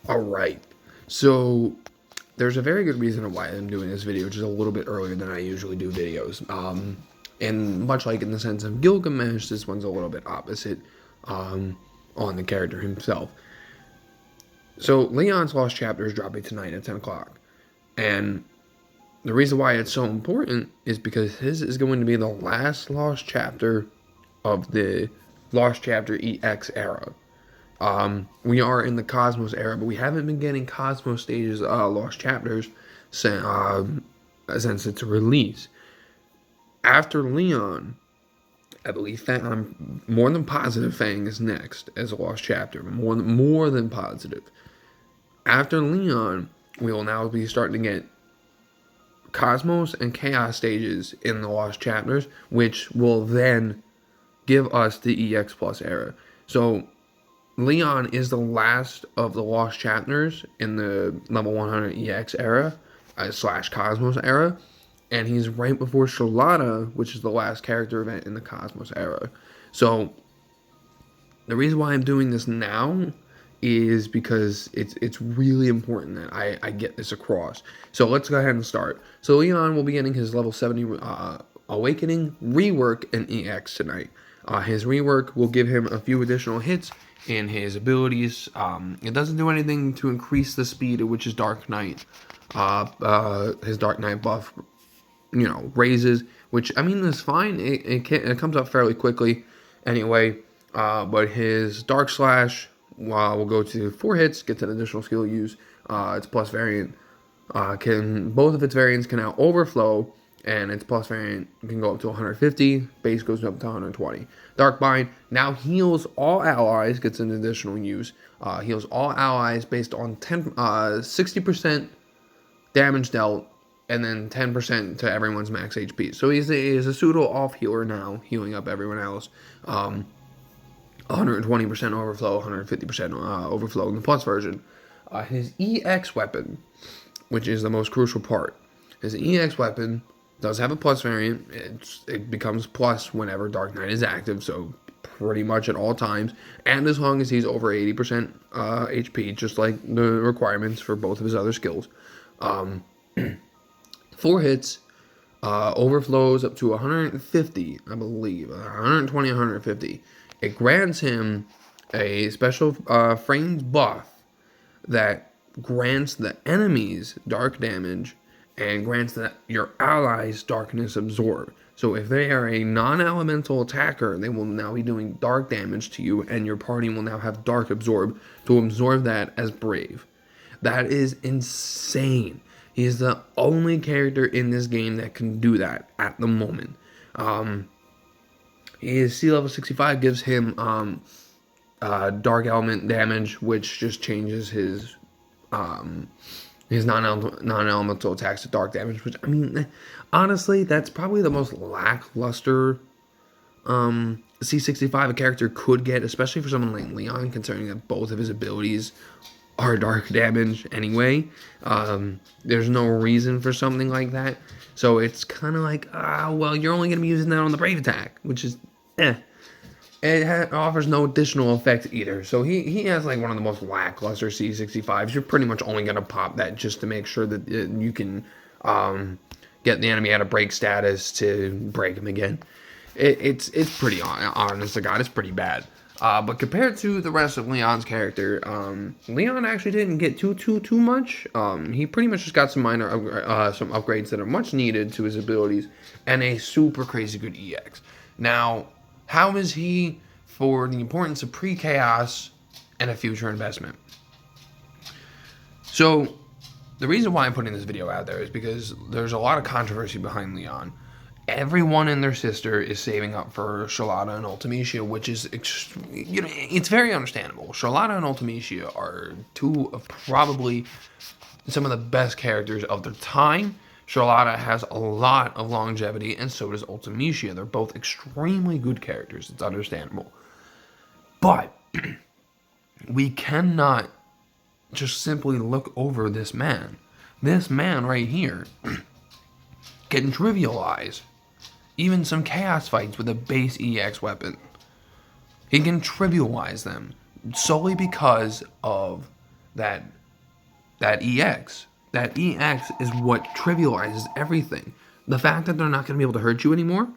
Alright, so there's a very good reason why I'm doing this video just a little bit earlier than I usually do videos. And much like in the sense of Gilgamesh, this one's a little bit opposite on the character himself. So Leon's Lost Chapter is dropping tonight at 10 o'clock. And the reason why it's so important is because his is going to be the last Lost Chapter of the Lost Chapter EX era. We are in the Cosmos era, but we haven't been getting Cosmos stages, Lost Chapters, since its release. After Leon, I believe I'm more than positive Fang is next as a Lost Chapter. More than positive. After Leon, we will now be starting to get Cosmos and Chaos stages in the Lost Chapters, which will then give us the EX Plus era. So Leon is the last of the Lost Chapters in the level 100 EX era, slash Cosmos era, and he's right before Shalata, which is the last character event in the Cosmos era. So the reason why I'm doing this now is because it's really important that I get this across. So let's go ahead and start. So Leon will be getting his level 70 Awakening, Rework, and EX tonight. His Rework will give him a few additional hits in his abilities. It doesn't do anything to increase the speed, which is Dark Knight. His Dark Knight buff, raises, which, I mean, is fine. It comes up fairly quickly anyway. But his Dark Slash will go to 4 hits, gets an additional skill use. Its plus variant both of its variants can now overflow, and its plus variant can go up to 150. Base goes up to 120. Dark Bind now heals all allies, gets an additional use. Heals all allies based on 60% damage dealt, and then 10% to everyone's max HP. So he's a pseudo off healer now, healing up everyone else. 120% overflow, 150% overflow in the plus version. His EX weapon, which is the most crucial part. His EX weapon does have a plus variant. It becomes plus whenever Dark Knight is active, so pretty much at all times. And as long as he's over 80% HP, just like the requirements for both of his other skills. 4 hits, overflows up to 150, I believe. 120, 150. It grants him a special frames buff that grants the enemies dark damage and grants that your allies darkness absorb. So if they are a non-elemental attacker, they will now be doing dark damage to you, and your party will now have dark absorb to absorb that as brave. That is insane. He is the only character in this game that can do that at the moment. His C level 65 gives him dark element damage, which just changes his non-elemental attacks to dark damage. Which, I mean, honestly, that's probably the most lackluster C65 a character could get, especially for someone like Leon, considering that both of his abilities are dark damage anyway. There's no reason for something like that. So it's kind of like, well, you're only going to be using that on the brave attack, which is, It offers no additional effect either. So he has like one of the most lackluster C65s. You're pretty much only going to pop that just to make sure that you can get the enemy out of break status to break him again. It's pretty, honest to God, it's pretty bad. But compared to the rest of Leon's character, Leon actually didn't get too much. He pretty much just got some minor some upgrades that are much needed to his abilities, and a super crazy good EX. Now, how is he for the importance of pre-chaos and a future investment? So, the reason why I'm putting this video out there is because there's a lot of controversy behind Leon. Everyone and their sister is saving up for Shalata and Ultimecia, which is, it's very understandable. Shalata and Ultimecia are two of probably some of the best characters of their time. Shalata has a lot of longevity, and so does Ultimecia. They're both extremely good characters. It's understandable. But we cannot just simply look over this man. This man right here can trivialize even some chaos fights with a base EX weapon. He can trivialize them solely because of that that EX. That EX is what trivializes everything. The fact that they're not going to be able to hurt you anymore,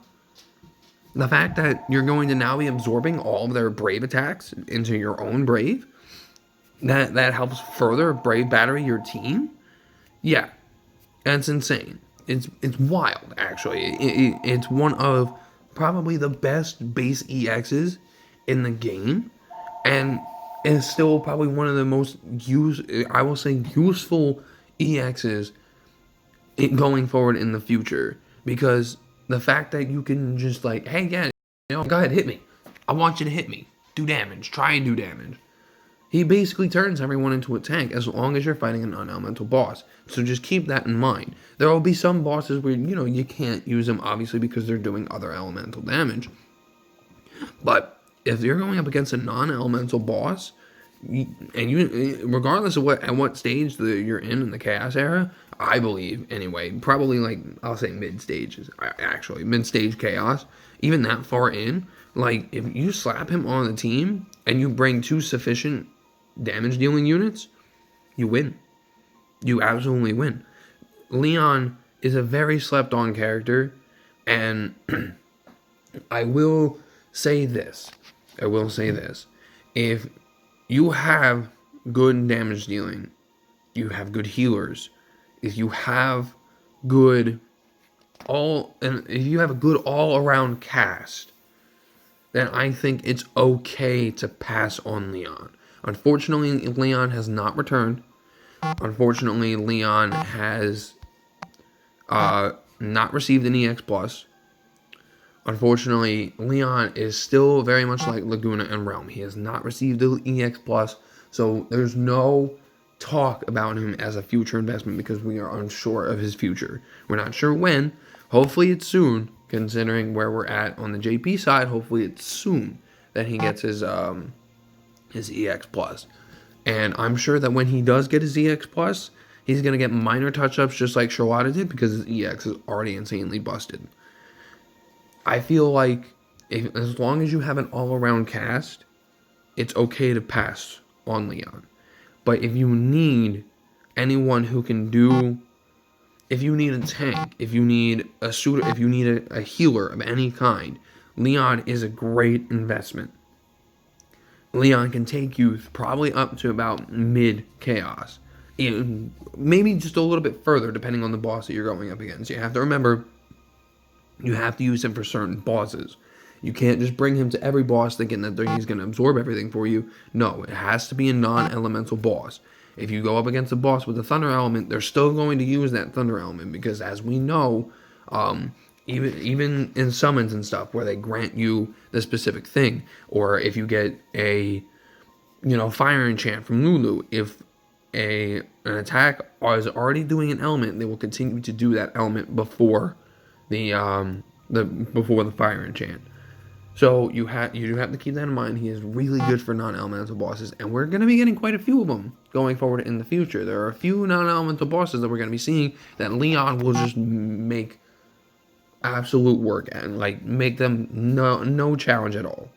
the fact that you're going to now be absorbing all of their Brave attacks into your own Brave, that helps further Brave Battery your team. Yeah, that's insane. It's wild, actually. It's one of probably the best base EXs in the game, and it's still probably one of the most useful EXs going forward in the future, because the fact that you can just like, hey, yeah, go ahead, hit me. I want you to hit me. Do damage. Try and do damage. He basically turns everyone into a tank as long as you're fighting a non-elemental boss. So just keep that in mind. There will be some bosses where, you can't use them, obviously, because they're doing other elemental damage. But if you're going up against a non-elemental boss, regardless of what stage you're in the Chaos era, I believe, anyway, probably like, I'll say mid-stage Chaos, even that far in, like, if you slap him on the team and you bring 2 sufficient damage dealing units, you win. You absolutely win. Leon is a very slept on character, and I will say this. If you have good damage dealing, you have good healers, if you have if you have a good all around cast, then I think it's okay to pass on Leon. Unfortunately, Leon has not returned. Unfortunately, Leon has not received an EX+. Unfortunately, Leon is still very much like Laguna and Realm. He has not received the EX+, so there's no talk about him as a future investment because we are unsure of his future. We're not sure when. Hopefully it's soon, considering where we're at on the JP side. Hopefully it's soon that he gets his EX+. And I'm sure that when he does get his EX+, he's going to get minor touch-ups just like Charlotta did because his EX is already insanely busted. I feel like as long as you have an all-around cast, it's okay to pass on Leon. But if you need anyone who can do... If you need a tank, if you need a shooter, if you need a healer of any kind, Leon is a great investment. Leon can take you probably up to about mid-chaos. Maybe just a little bit further, depending on the boss that you're going up against. You have to remember, you have to use him for certain bosses. You can't just bring him to every boss thinking that he's going to absorb everything for you. No, it has to be a non-elemental boss. If you go up against a boss with a thunder element, they're still going to use that thunder element because, as we know, even in summons and stuff where they grant you the specific thing, or if you get a fire enchant from Lulu, if an attack is already doing an element, they will continue to do that element before the fire enchant. So you do have to keep that in mind. He is really good for non-elemental bosses, and we're going to be getting quite a few of them going forward in the future. There are a few non-elemental bosses that we're going to be seeing that Leon will just make absolute work and make them no challenge at all.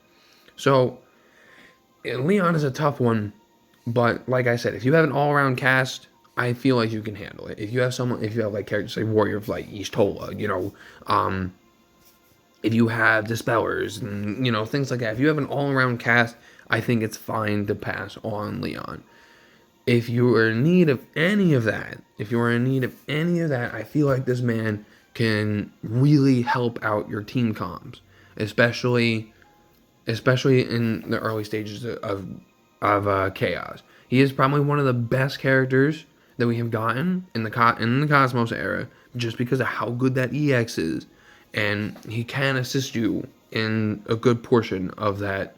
So Leon is a tough one, but like I said, if you have an all-around cast, I feel like you can handle it. If you have characters like Warrior of Light, Eastola, if you have Dispellers and things like that, if you have an all-around cast, I think it's fine to pass on Leon. If you are in need of any of that, I feel like this man can really help out your team comms, especially in the early stages of Chaos. He is probably one of the best characters that we have gotten in the Cosmos era, just because of how good that EX is, and he can assist you in a good portion of that,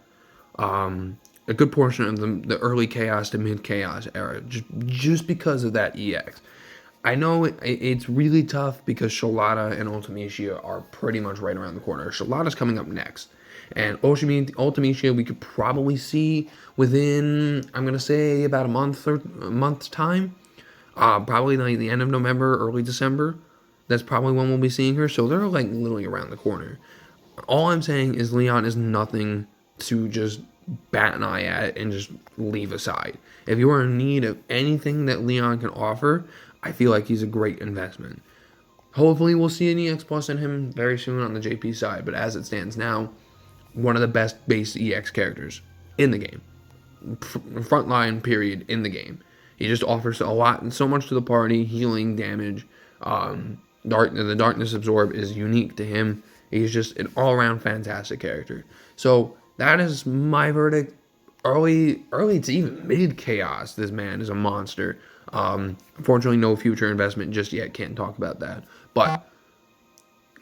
the early Chaos to mid Chaos era, just because of that EX. I know it's really tough because Charlotta and Ultimecia are pretty much right around the corner. Charlotta's coming up next. And Ultimecia we could probably see within, I'm going to say, about a month's time. Probably like the end of November, early December. That's probably when we'll be seeing her. So they're literally around the corner. All I'm saying is Leon is nothing to just bat an eye at and just leave aside. If you are in need of anything that Leon can offer, I feel like he's a great investment. Hopefully we'll see an EX Plus in him very soon on the JP side, but as it stands now, one of the best base EX characters in the game. Frontline period in the game. He just offers a lot and so much to the party, healing, damage. The Darkness Absorb is unique to him. He's just an all-around fantastic character. So that is my verdict. Early to even mid chaos, this man is a monster. Unfortunately, no future investment just yet. Can't talk about that. But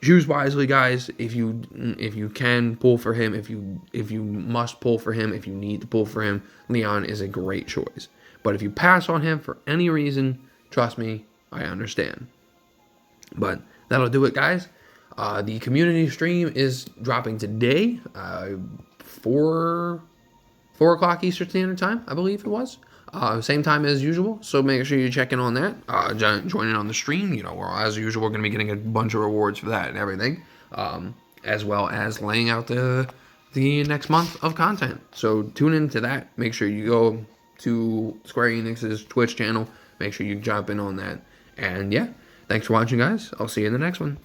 choose wisely, guys. If you can pull for him, if you must pull for him, if you need to pull for him, Leon is a great choice. But if you pass on him for any reason, trust me, I understand. But that'll do it, guys. The community stream is dropping today, 4 o'clock Eastern Standard Time, I believe it was. Same time as usual, so make sure you check in on that. Join in on the stream. As usual, we're going to be getting a bunch of rewards for that and everything, as well as laying out the next month of content. So tune into that. Make sure you go to Square Enix's Twitch channel. Make sure you jump in on that. And yeah, thanks for watching, guys. I'll see you in the next one.